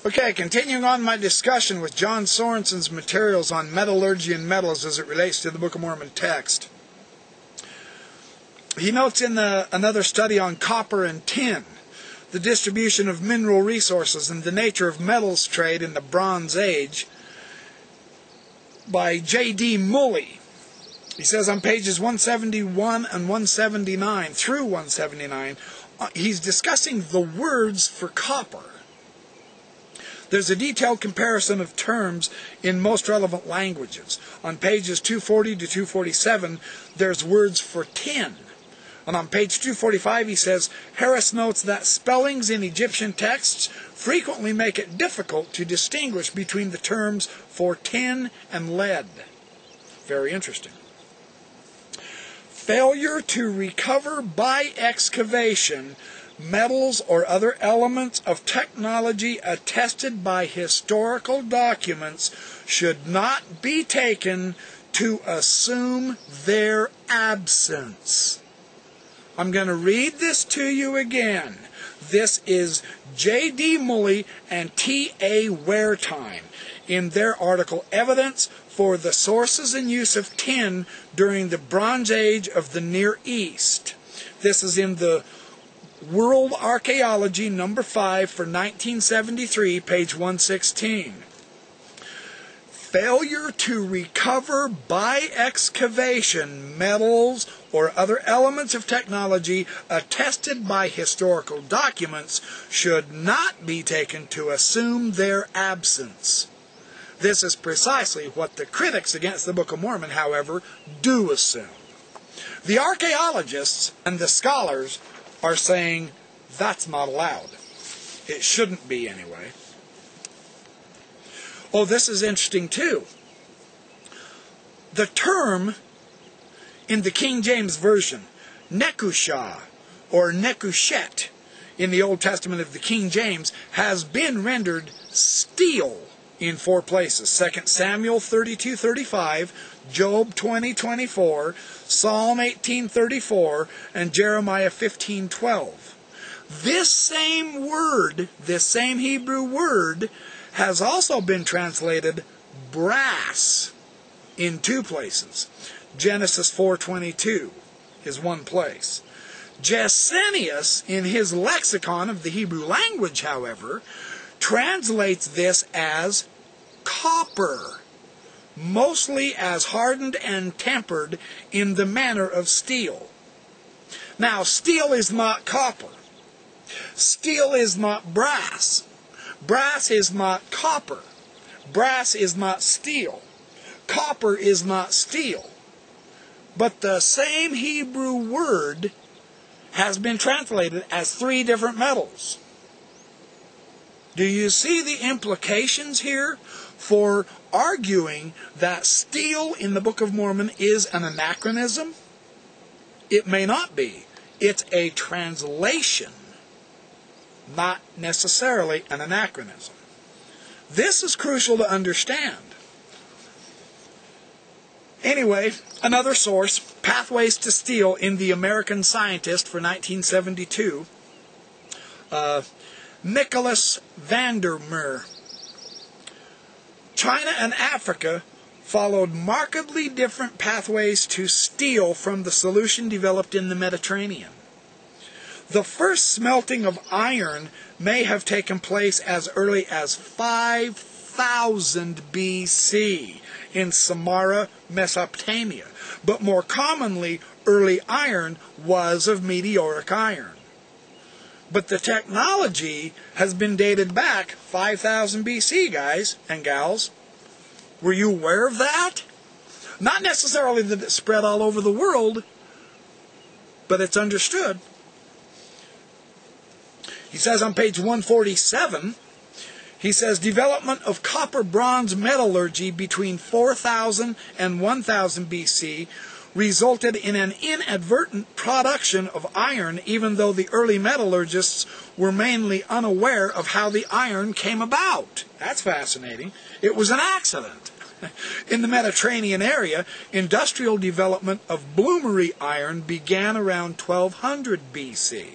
Okay, continuing on my discussion with John Sorensen's materials on metallurgy and metals as it relates to the Book of Mormon text. He notes in another study on copper and tin, the distribution of mineral resources and the nature of metals trade in the Bronze Age by J.D. Mully. He says on pages 171 and 179 through 179, he's discussing the words for copper. There's a detailed comparison of terms in most relevant languages. On pages 240 to 247, there's words for tin. And on page 245, he says, Harris notes that spellings in Egyptian texts frequently make it difficult to distinguish between the terms for tin and lead. Very interesting. Failure to recover by excavation metals or other elements of technology attested by historical documents should not be taken to assume their absence. I'm going to read this to you again. This is J.D. Mully and T.A. Wertheim in their article, Evidence for the Sources and Use of Tin During the Bronze Age of the Near East. This is in the World Archaeology number 5 for 1973, page 116. Failure to recover by excavation metals or other elements of technology attested by historical documents should not be taken to assume their absence. This is precisely what the critics against the Book of Mormon, however, do assume. The archaeologists and the scholars are saying that's not allowed. It shouldn't be anyway. Oh, this is interesting too. The term in the King James Version, Nekushah or Nekushet in the Old Testament of the King James, has been rendered steel in 4 places. 2 Samuel 32:35, Job 20:24, Psalm 18:34, and Jeremiah 15:12. This same word, this same Hebrew word, has also been translated brass in 2 places. Genesis 4:22 is one place. Gesenius, in his lexicon of the Hebrew language, however, translates this as copper, mostly as hardened and tempered in the manner of steel. Now, steel is not copper. Steel is not brass. Brass is not copper. Brass is not steel. Copper is not steel. But the same Hebrew word has been translated as 3 different metals. Do you see the implications here for arguing that steel in the Book of Mormon is an anachronism? It may not be. It's a translation, not necessarily an anachronism. This is crucial to understand. Anyway, another source, Pathways to Steel in the American Scientist for 1972, Nicholas Vandermeer. China and Africa followed markedly different pathways to steel from the solution developed in the Mediterranean. The first smelting of iron may have taken place as early as 5000 BC in Samarra, Mesopotamia, but more commonly, early iron was of meteoric iron. But the technology has been dated back 5000 BC, guys and gals. Were you aware of that? Not necessarily that it spread all over the world, but it's understood. He says on page 147, he says, development of copper-bronze metallurgy between 4000 and 1000 BC resulted in an inadvertent production of iron, even though the early metallurgists were mainly unaware of how the iron came about. That's fascinating. It was an accident. In the Mediterranean area, industrial development of bloomery iron began around 1200 BC.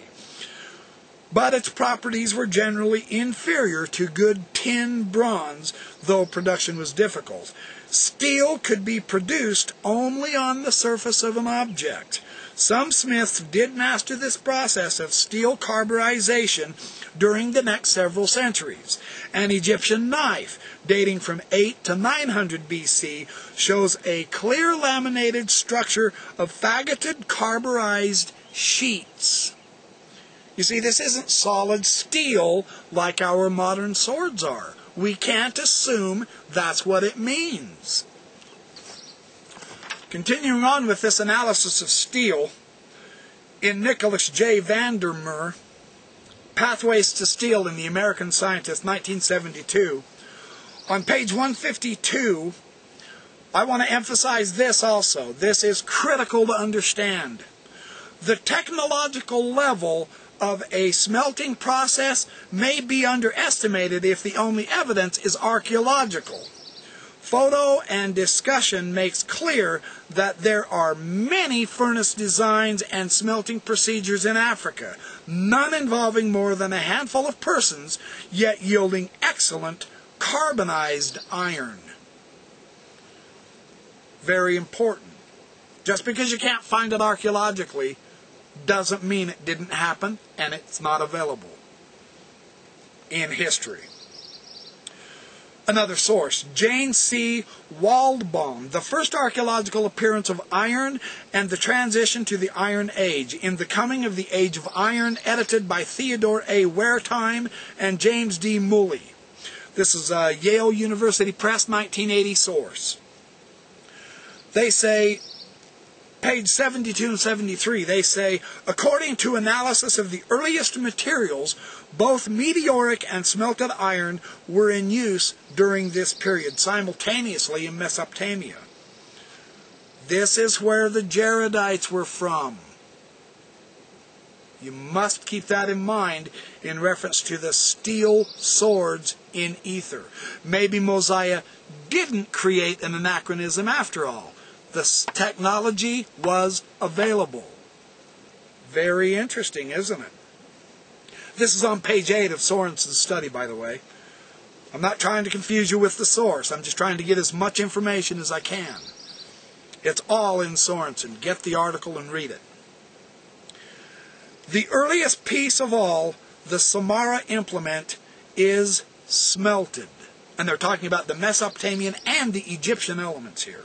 but its properties were generally inferior to good tin bronze, though production was difficult. Steel could be produced only on the surface of an object. Some smiths did master this process of steel carburization during the next several centuries. An Egyptian knife, dating from 8 to 900 BC, shows a clear laminated structure of fagoted carburized sheets. You see, this isn't solid steel like our modern swords are. We can't assume that's what it means. Continuing on with this analysis of steel, in Nicholas J. Vandermeer, Pathways to Steel in the American Scientist, 1972, on page 152, I want to emphasize this also. This is critical to understand. The technological level of a smelting process may be underestimated if the only evidence is archaeological. Photo and discussion makes clear that there are many furnace designs and smelting procedures in Africa, none involving more than a handful of persons, yet yielding excellent carbonized iron. Very important. Just because you can't find it archaeologically doesn't mean it didn't happen and it's not available in history. Another source, Jane C. Waldbaum, The First Archaeological Appearance of Iron and the Transition to the Iron Age, in The Coming of the Age of Iron, edited by Theodore A. Wertheim and James D. Mully. This is a Yale University Press, 1980 source. They say, page 72 and 73, they say, according to analysis of the earliest materials, both meteoric and smelted iron were in use during this period, simultaneously in Mesopotamia. This is where the Jaredites were from. You must keep that in mind in reference to the steel swords in ether. Maybe Mosiah didn't create an anachronism after all. The technology was available. Very interesting, isn't it? This is on page 8 of Sorensen's study, by the way. I'm not trying to confuse you with the source. I'm just trying to get as much information as I can. It's all in Sorensen. Get the article and read it. The earliest piece of all, the Samara implement, is smelted. And they're talking about the Mesopotamian and the Egyptian elements here.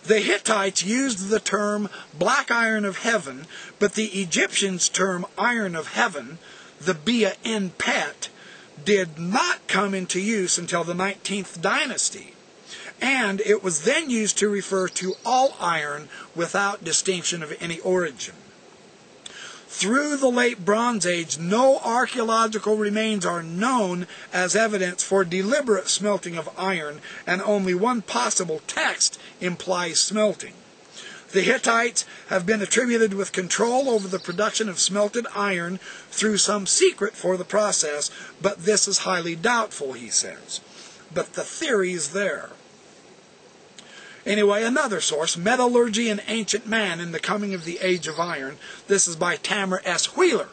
The Hittites used the term black iron of heaven, but the Egyptians' term iron of heaven, the Bia en Pet, did not come into use until the 19th dynasty, and it was then used to refer to all iron without distinction of any origin. Through the late Bronze Age, no archaeological remains are known as evidence for deliberate smelting of iron, and only one possible text implies smelting. The Hittites have been attributed with control over the production of smelted iron through some secret for the process, but this is highly doubtful, he says. But the theory is there. Anyway, another source, Metallurgy and Ancient Man in the Coming of the Age of Iron. This is by Tamara S. Wheeler.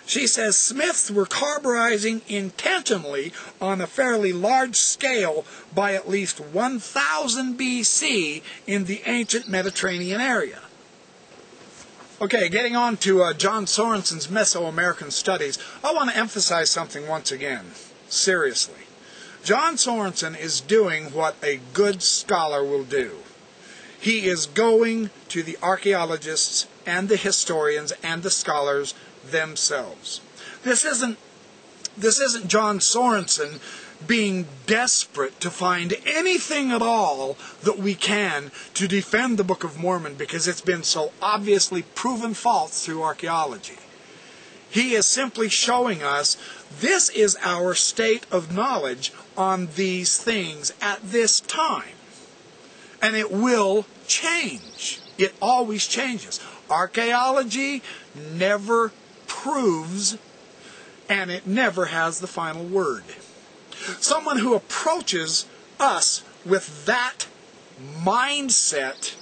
She says smiths were carburizing intentionally on a fairly large scale by at least 1000 BC in the ancient Mediterranean area. Okay, getting on to John Sorensen's Mesoamerican Studies, I want to emphasize something once again, seriously. John Sorensen is doing what a good scholar will do. He is going to the archaeologists and the historians and the scholars themselves. This isn't John Sorensen being desperate to find anything at all that we can to defend the Book of Mormon because it's been so obviously proven false through archaeology. He is simply showing us this is our state of knowledge on these things at this time. And it will change. It always changes. Archaeology never proves, and it never has the final word. Someone who approaches us with that mindset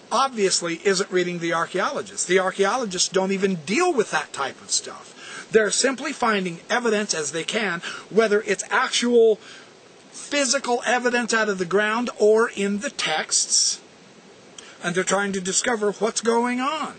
obviously isn't reading the archaeologists. The archaeologists don't even deal with that type of stuff. They're simply finding evidence as they can, whether it's actual physical evidence out of the ground or in the texts, and they're trying to discover what's going on.